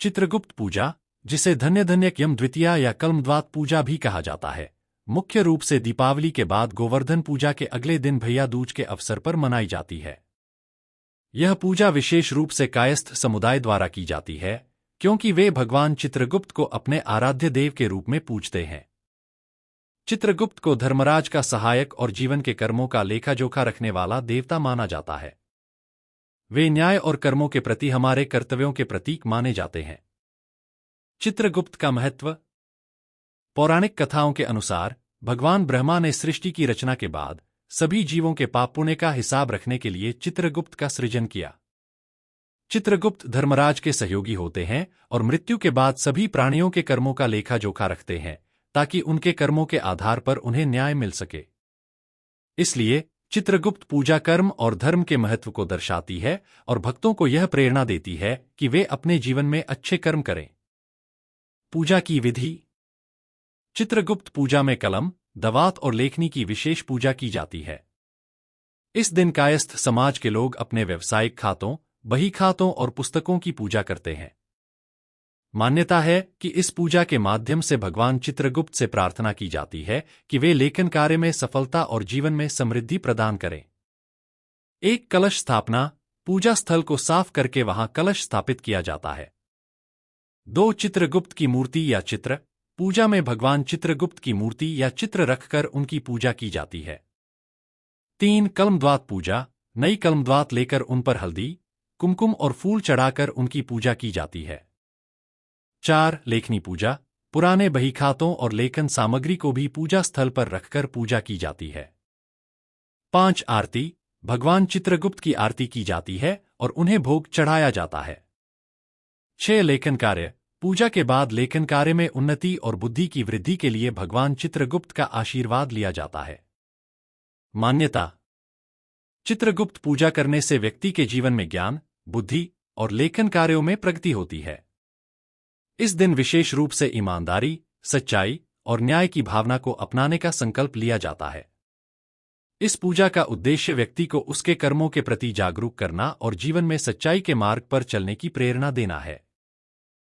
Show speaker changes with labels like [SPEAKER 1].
[SPEAKER 1] चित्रगुप्त पूजा, जिसे धन्यधन्यक्यम द्वितीया या कल्मद्वात पूजा भी कहा जाता है, मुख्य रूप से दीपावली के बाद गोवर्धन पूजा के अगले दिन भैया दूज के अवसर पर मनाई जाती है। यह पूजा विशेष रूप से कायस्थ समुदाय द्वारा की जाती है, क्योंकि वे भगवान चित्रगुप्त को अपने आराध्य देव के रूप में पूजते हैं। चित्रगुप्त को धर्मराज का सहायक और जीवन के कर्मों का लेखा-जोखा रखने वाला देवता माना जाता है। वे न्याय और कर्मों के प्रति हमारे कर्तव्यों के प्रतीक माने जाते हैं। चित्रगुप्त का महत्व। पौराणिक कथाओं के अनुसार भगवान ब्रह्मा ने सृष्टि की रचना के बाद सभी जीवों के पाप पुण्य का हिसाब रखने के लिए चित्रगुप्त का सृजन किया। चित्रगुप्त धर्मराज के सहयोगी होते हैं और मृत्यु के बाद सभी प्राणियों के कर्मों का लेखा जोखा रखते हैं, ताकि उनके कर्मों के आधार पर उन्हें न्याय मिल सके। इसलिए चित्रगुप्त पूजा कर्म और धर्म के महत्व को दर्शाती है और भक्तों को यह प्रेरणा देती है कि वे अपने जीवन में अच्छे कर्म करें। पूजा की विधि। चित्रगुप्त पूजा में कलम, दवात और लेखनी की विशेष पूजा की जाती है। इस दिन कायस्थ समाज के लोग अपने व्यावसायिक खातों, बही खातों और पुस्तकों की पूजा करते हैं। मान्यता है कि इस पूजा के माध्यम से भगवान चित्रगुप्त से प्रार्थना की जाती है कि वे लेखन कार्य में सफलता और जीवन में समृद्धि प्रदान करें। एक कलश स्थापना। पूजा स्थल को साफ करके वहां कलश स्थापित किया जाता है। 2 चित्रगुप्त की मूर्ति या चित्र। पूजा में भगवान चित्रगुप्त की मूर्ति या चित्र रखकर उनकी पूजा की जाती है। 3 कल्मद्वात पूजा। नई कल्मद्वात लेकर उन पर हल्दी, कुमकुम और फूल चढ़ाकर उनकी पूजा की जाती है। 4 लेखनी पूजा। पुराने बहीखातों और लेखन सामग्री को भी पूजा स्थल पर रखकर पूजा की जाती है। 5 आरती। भगवान चित्रगुप्त की आरती की जाती है और उन्हें भोग चढ़ाया जाता है। 6 लेखन कार्य। पूजा के बाद लेखन कार्य में उन्नति और बुद्धि की वृद्धि के लिए भगवान चित्रगुप्त का आशीर्वाद लिया जाता है। मान्यता। चित्रगुप्त पूजा करने से व्यक्ति के जीवन में ज्ञान, बुद्धि और लेखन कार्यों में प्रगति होती है। इस दिन विशेष रूप से ईमानदारी, सच्चाई और न्याय की भावना को अपनाने का संकल्प लिया जाता है। इस पूजा का उद्देश्य व्यक्ति को उसके कर्मों के प्रति जागरूक करना और जीवन में सच्चाई के मार्ग पर चलने की प्रेरणा देना है।